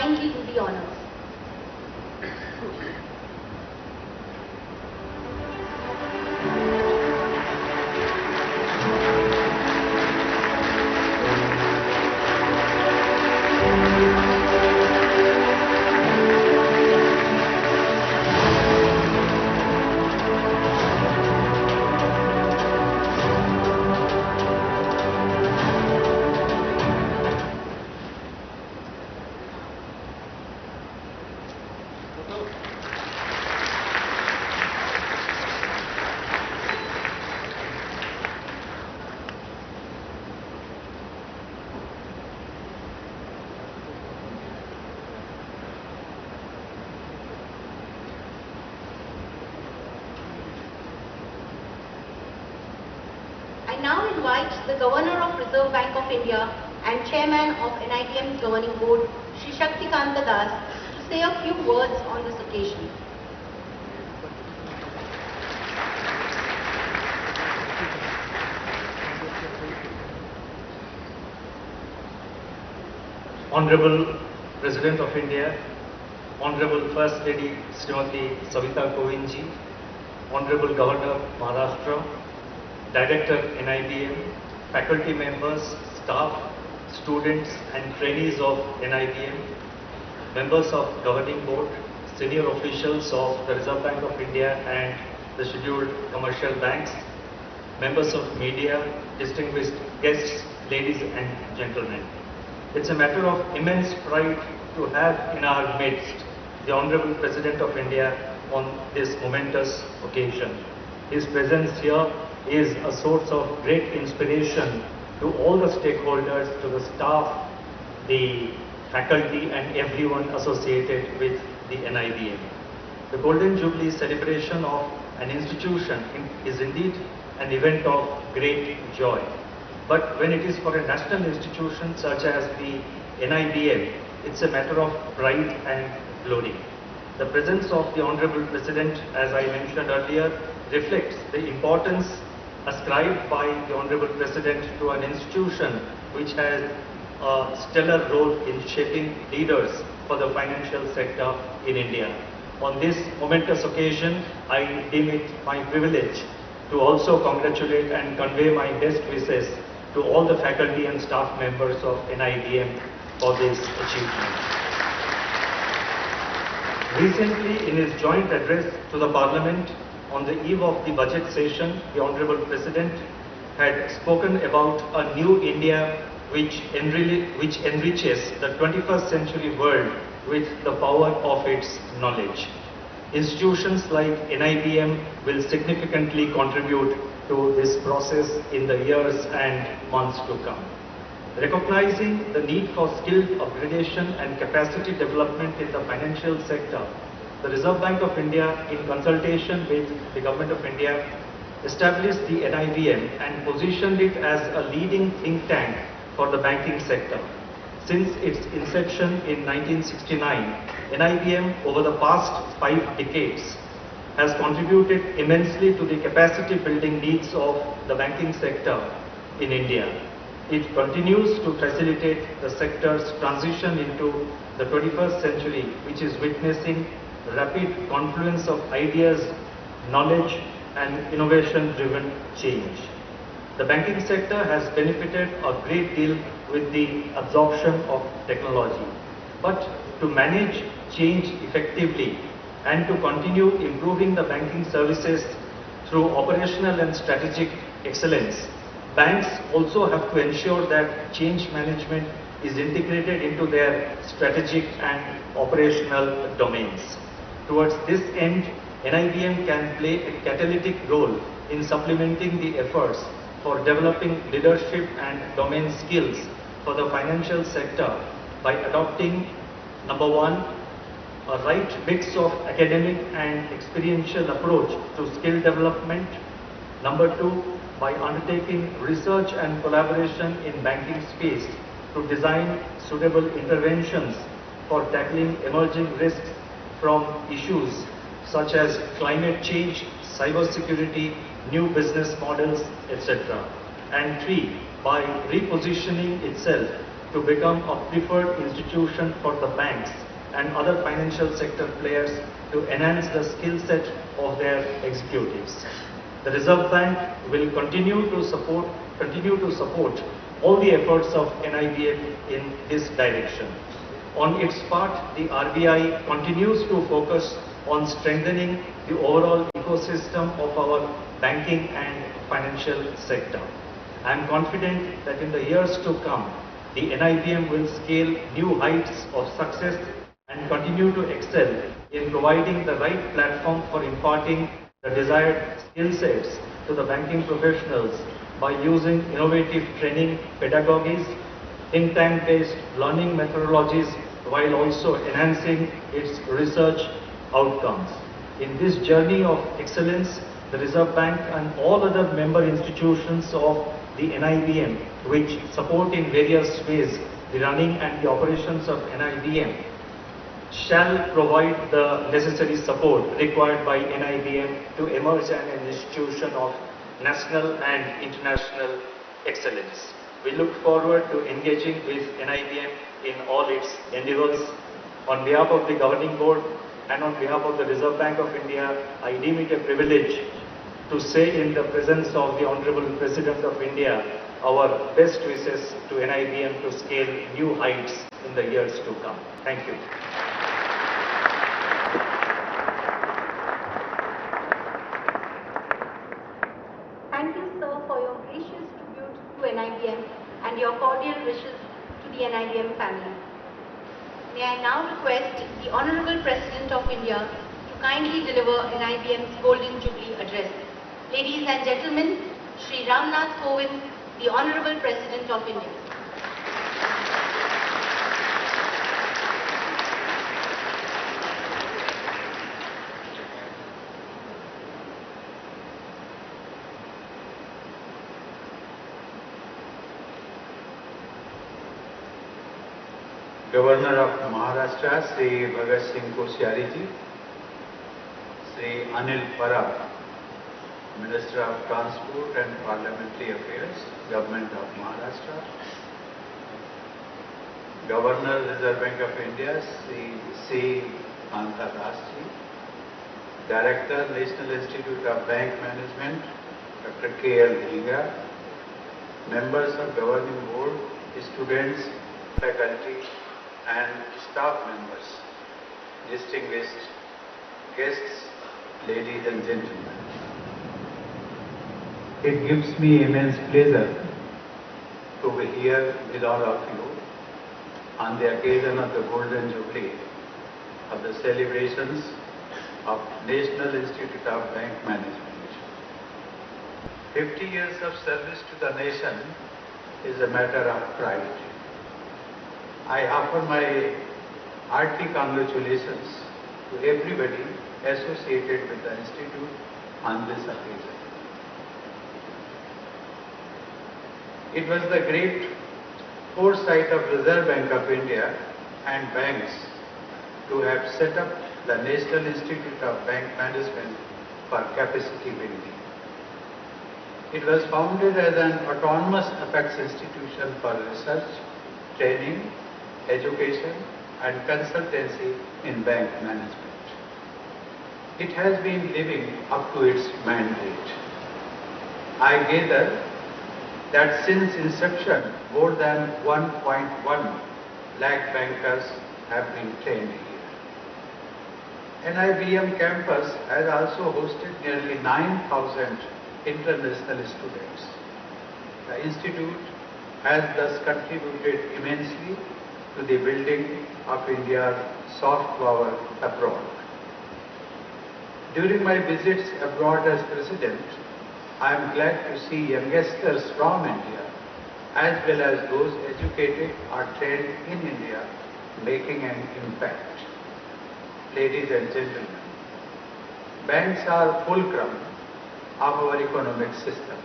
kindly do the honors. I now invite the Governor of Reserve Bank of India and Chairman of NITM's Governing Board, Shri Shaktikanta Das, to say a few words on this occasion. Honorable President of India, Honorable First Lady Srimati Savita Kovind ji, Honorable Governor Maharashtra, Director NIBM, faculty members, staff, students and trainees of NIBM, members of Governing Board, senior officials of the Reserve Bank of India and the scheduled commercial banks, members of media, distinguished guests, ladies and gentlemen. It's a matter of immense pride to have in our midst the Honorable President of India on this momentous occasion. His presence here is a source of great inspiration to all the stakeholders, to the staff, the faculty and everyone associated with the NIBM. The Golden Jubilee celebration of an institution is indeed an event of great joy. But when it is for a national institution such as the NIBM, it's a matter of pride and glory. The presence of the Honorable President, as I mentioned earlier, reflects the importance ascribed by the Honorable President to an institution which has a stellar role in shaping leaders for the financial sector in India. On this momentous occasion, I deem it my privilege to also congratulate and convey my best wishes to all the faculty and staff members of NIBM for this achievement. Recently, in his joint address to the Parliament on the eve of the budget session, the Honorable President had spoken about a new India which enriches the 21st century world with the power of its knowledge. Institutions like NIBM will significantly contribute to this process in the years and months to come. Recognizing the need for skill upgradation and capacity development in the financial sector, the Reserve Bank of India, in consultation with the Government of India, established the NIBM and positioned it as a leading think tank for the banking sector. Since its inception in 1969, NIBM over the past 5 decades has contributed immensely to the capacity building needs of the banking sector in India. It continues to facilitate the sector's transition into the 21st century, which is witnessing rapid confluence of ideas, knowledge and innovation-driven change. The banking sector has benefited a great deal with the absorption of technology. But to manage change effectively and to continue improving the banking services through operational and strategic excellence, banks also have to ensure that change management is integrated into their strategic and operational domains. Towards this end, NIBM can play a catalytic role in supplementing the efforts for developing leadership and domain skills for the financial sector by adopting, number one, a right mix of academic and experiential approach to skill development. Number two, by undertaking research and collaboration in banking space to design suitable interventions for tackling emerging risks from issues such as climate change, cybersecurity, new business models, etc. And three, by repositioning itself to become a preferred institution for the banks and other financial sector players to enhance the skill set of their executives. The Reserve Bank will continue to support all the efforts of NIBM in this direction. On its part, the RBI continues to focus on strengthening the overall ecosystem of our banking and financial sector. I am confident that in the years to come, the NIBM will scale new heights of success and continue to excel in providing the right platform for imparting the desired skill sets to the banking professionals by using innovative training pedagogies, think tank-based learning methodologies, while also enhancing its research outcomes. In this journey of excellence, the Reserve Bank and all other member institutions of the NIBM, which support in various ways the running and the operations of NIBM, shall provide the necessary support required by NIBM to emerge as an institution of national and international excellence. We look forward to engaging with NIBM in all its endeavors. On behalf of the Governing Board and on behalf of the Reserve Bank of India, I deem it a privilege to say in the presence of the Honorable President of India our best wishes to NIBM to scale new heights in the years to come. Thank you. Thank you, sir, for your gracious tribute to NIBM and your cordial wishes to the NIBM family. May I now request the Honorable President of India to kindly deliver NIBM's Golden Jubilee Address. Ladies and gentlemen, Shri Ramnath Kovind, the Honorable President of India. Governor of Maharashtra, Sri Bhagat Singh Koshyari ji, Sri Anil Parab, Minister of Transport and Parliamentary Affairs, Government of Maharashtra, Governor, Reserve Bank of India, Sri C. Kanta Das ji, Director, National Institute of Bank Management, Dr. K. L. Dhingra, members of Governing Board, students, faculty, and staff members, distinguished guests, ladies and gentlemen. It gives me immense pleasure to be here with all of you on the occasion of the Golden Jubilee of the celebrations of National Institute of Bank Management. 50 years of service to the nation is a matter of pride. I offer my hearty congratulations to everybody associated with the Institute on this occasion. It was the great foresight of Reserve Bank of India and banks to have set up the National Institute of Bank Management for capacity building. It was founded as an autonomous apex institution for research, training, education and consultancy in bank management. It has been living up to its mandate. I gather that since inception, more than 1.1 lakh bankers have been trained here. NIBM campus has also hosted nearly 9,000 international students. The institute has thus contributed immensely to the building of India's soft power abroad. During my visits abroad as President, I am glad to see youngsters from India as well as those educated or trained in India making an impact. Ladies and gentlemen, banks are fulcrum of our economic system.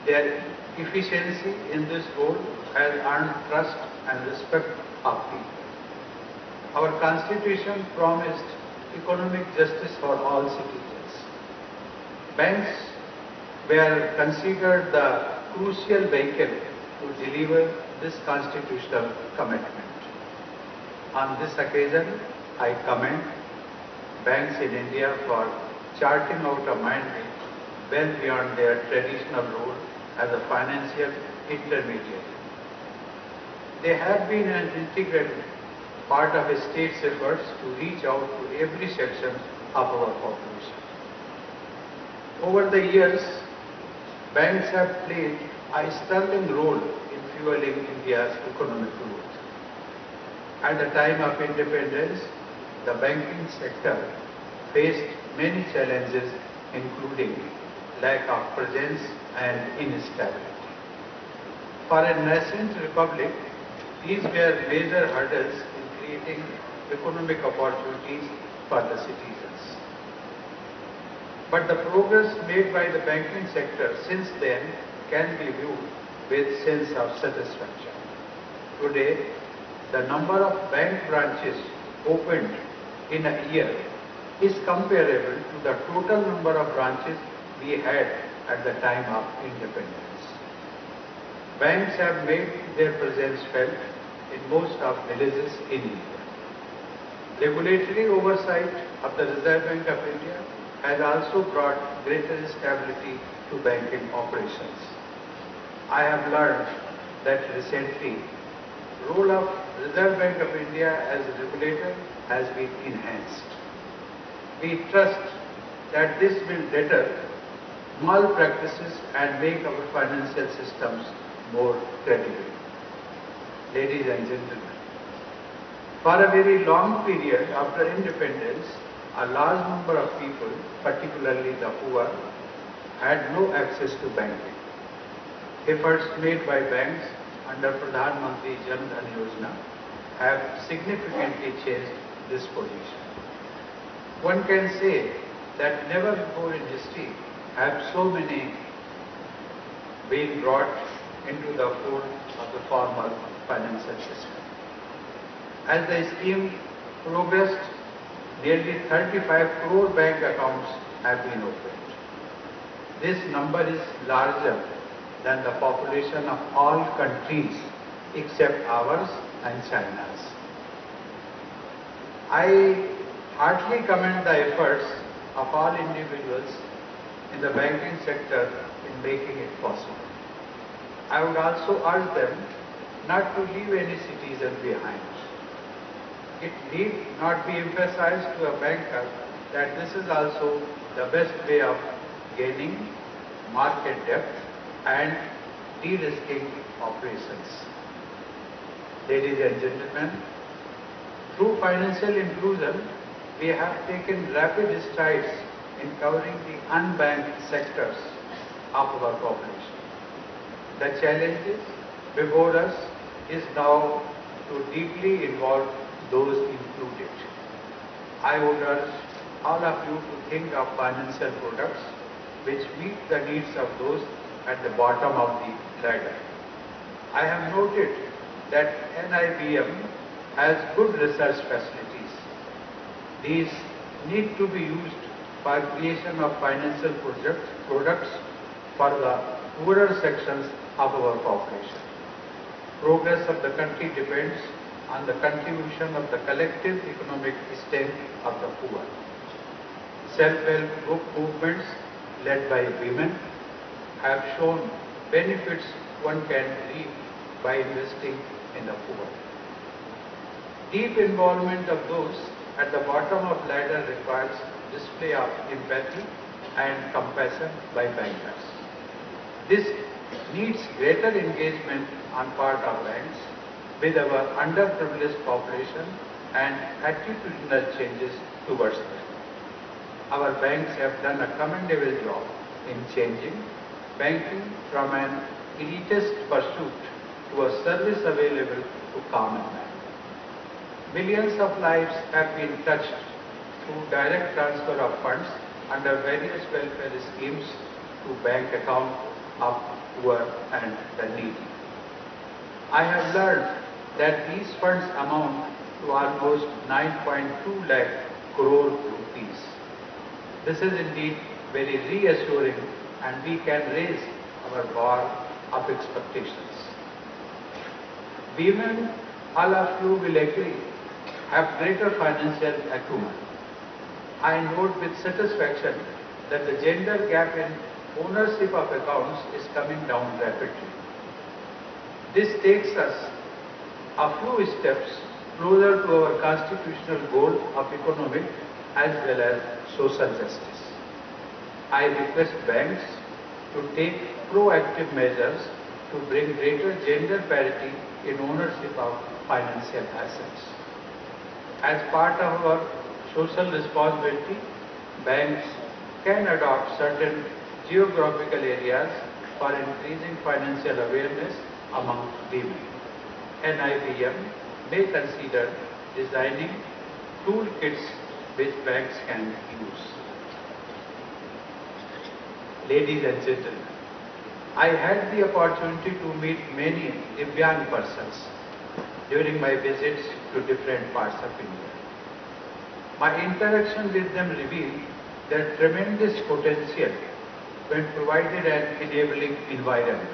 Their efficiency in this role has earned trust and respect of people. Our Constitution promised economic justice for all citizens. Banks were considered the crucial vehicle to deliver this constitutional commitment. On this occasion, I commend banks in India for charting out a mandate well beyond their traditional role as a financial intermediary. They have been an integral part of a state's efforts to reach out to every section of our population. Over the years, banks have played a sterling role in fueling India's economic growth. At the time of independence, the banking sector faced many challenges, including lack of presence and instability. For a nascent republic, these were major hurdles in creating economic opportunities for the citizens. But the progress made by the banking sector since then can be viewed with sense of satisfaction. Today, the number of bank branches opened in a year is comparable to the total number of branches we had at the time of independence. Banks have made their presence felt in most of villages in India. Regulatory oversight of the Reserve Bank of India has also brought greater stability to banking operations. I have learned that recently the role of Reserve Bank of India as a regulator has been enhanced. We trust that this will deter malpractices and make our financial systems more credible. Ladies and gentlemen, for a very long period after independence, a large number of people, particularly the poor, had no access to banking. Efforts made by banks under Pradhan Mantri Jan Dhan Yojana have significantly changed this position. One can say that never before in history have so many been brought into the fold of the formal financial system. As the scheme progressed, nearly 35 crore bank accounts have been opened. This number is larger than the population of all countries except ours and China's. I heartily commend the efforts of all individuals in the banking sector in making it possible. I would also urge them not to leave any citizen behind. It need not be emphasized to a banker that this is also the best way of gaining market depth and de-risking operations. Ladies and gentlemen, through financial inclusion, we have taken rapid strides in covering the unbanked sectors of our population. The challenges before us is now to deeply involve those included. I would urge all of you to think of financial products which meet the needs of those at the bottom of the ladder. I have noted that NIBM has good research facilities. These need to be used for creation of financial products for the poorer sections of our population. Progress of the country depends on the contribution of the collective economic strength of the poor. Self-help group movements led by women have shown benefits one can reap by investing in the poor. Deep involvement of those at the bottom of ladder requires display of empathy and compassion by bankers. This needs greater engagement on part of banks with our underprivileged population and attitudinal changes towards them. Our banks have done a commendable job in changing banking from an elitist pursuit to a service available to common man. Millions of lives have been touched through direct transfer of funds under various welfare schemes to bank account of poor and the needy. I have learned that these funds amount to almost 9.2 lakh crore rupees. This is indeed very reassuring and we can raise our bar of expectations. Women, all of you will agree, have greater financial acumen. I note with satisfaction that the gender gap in ownership of accounts is coming down rapidly. This takes us a few steps closer to our constitutional goal of economic as well as social justice. I request banks to take proactive measures to bring greater gender parity in ownership of financial assets. As part of our social responsibility, banks can adopt certain geographical areas for increasing financial awareness among women. NIBM may consider designing toolkits which banks can use. Ladies and gentlemen, I had the opportunity to meet many Divyang persons during my visits to different parts of India. My interaction with them revealed their tremendous potential when provided an enabling environment.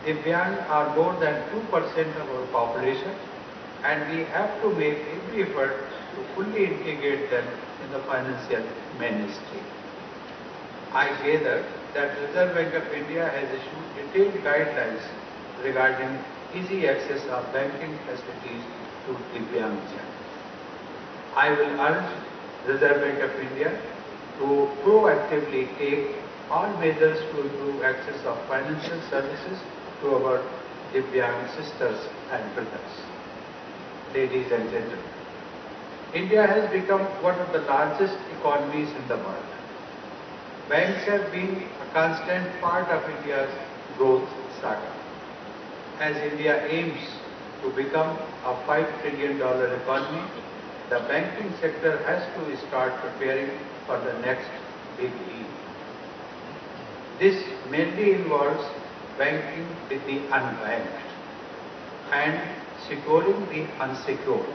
Divyang are more than 2% of our population, and we have to make every effort to fully integrate them in the financial mainstream. I gather that Reserve Bank of India has issued detailed guidelines regarding easy access of banking facilities to Divyang Jan. I will urge Reserve Bank of India to proactively take all measures to improve access of financial services to our Divyang sisters and brothers. Ladies and gentlemen, India has become one of the largest economies in the world. Banks have been a constant part of India's growth saga. As India aims to become a $5 trillion economy, the banking sector has to start preparing for the next big leap. This mainly involves banking with the unbanked and securing the unsecured.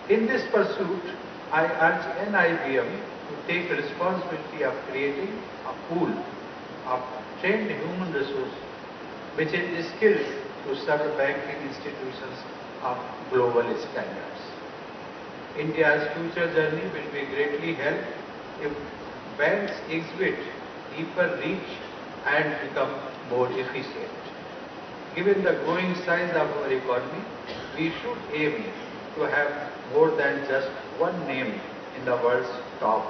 In this pursuit, I urge NIBM to take responsibility of creating a pool of trained human resource which is skilled to serve banking institutions of global standards. India's future journey will be greatly helped if banks exhibit deeper reach and become more efficient. Given the growing size of our economy, we should aim to have more than just one name in the world's top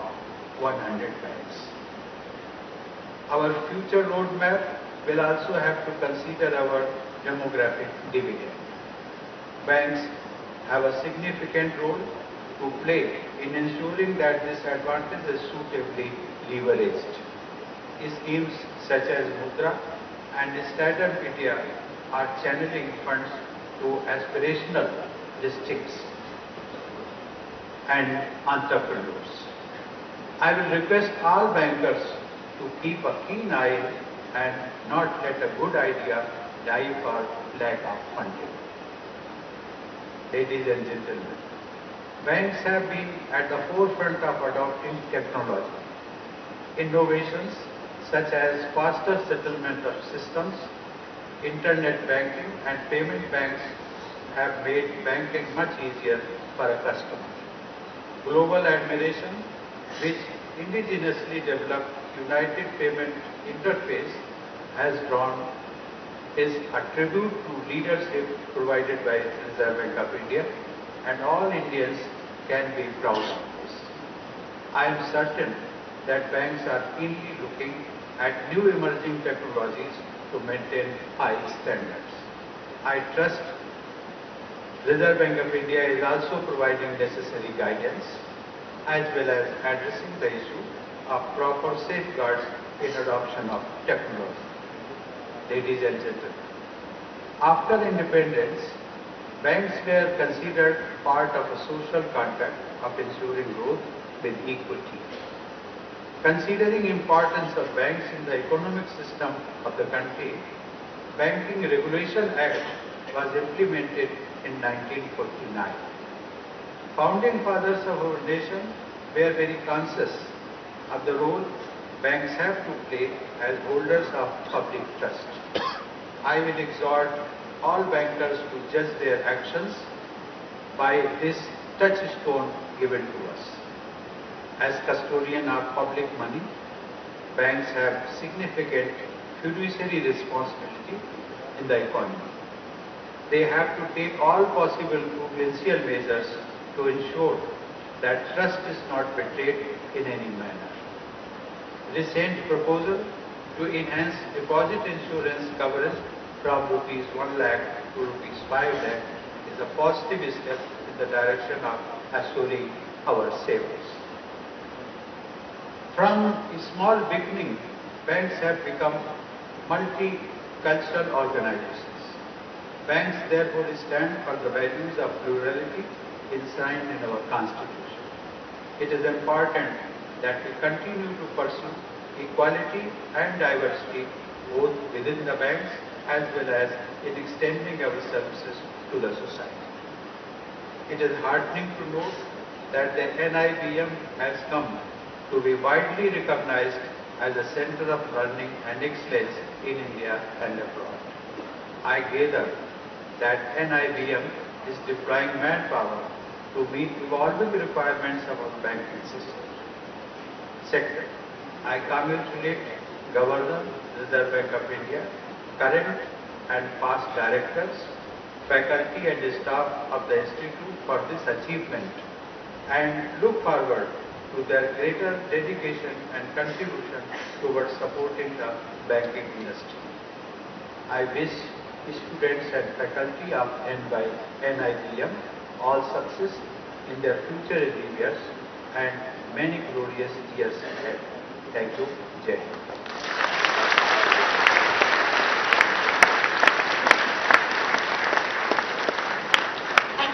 100 banks. Our future roadmap will also have to consider our demographic dividend. Banks have a significant role to play in ensuring that this advantage is suitably leveraged. Schemes such as Mudra and Startup India are channeling funds to aspirational districts and entrepreneurs. I will request all bankers to keep a keen eye and not let a good idea die for lack of funding. Ladies and gentlemen, banks have been at the forefront of adopting technology. Innovations such as faster settlement of systems, internet banking and payment banks have made banking much easier for a customer. Global admiration, which indigenously developed United Payment Interface has drawn, is a tribute to leadership provided by Reserve Bank of India, and all Indians can be proud of this. I am certain that banks are keenly looking at new emerging technologies to maintain high standards. I trust Reserve Bank of India is also providing necessary guidance as well as addressing the issue of proper safeguards in adoption of technology. Ladies and gentlemen, after independence, banks were considered part of a social contract of ensuring growth with equity. Considering importance of banks in the economic system of the country, Banking Regulation Act was implemented in 1949. Founding fathers of our nation were very conscious of the role banks have to play as holders of public trust. I will exhort all bankers to judge their actions by this touchstone given to us. As custodian of public money, banks have significant fiduciary responsibility in the economy. They have to take all possible prudential measures to ensure that trust is not betrayed in any manner. Recent proposal to enhance deposit insurance coverage from rupees 1 lakh to rupees 5 lakh is a positive step in the direction of assuring our savings. From a small beginning, banks have become multicultural organizations. Banks therefore stand for the values of plurality enshrined in our Constitution. It is important that we continue to pursue equality and diversity both within the banks as well as in extending our services to the society. It is heartening to note that the NIBM has come to be widely recognized as a center of learning and excellence in India and abroad. I gather that NIBM is deploying manpower to meet evolving requirements of our banking sector. I congratulate Governor, Reserve Bank of India, current and past directors, faculty and staff of the Institute for this achievement and look forward to their greater dedication and contribution towards supporting the banking industry. I wish students and faculty of NIBM all success in their future endeavors and many glorious years ahead. Thank you. Jai Hind.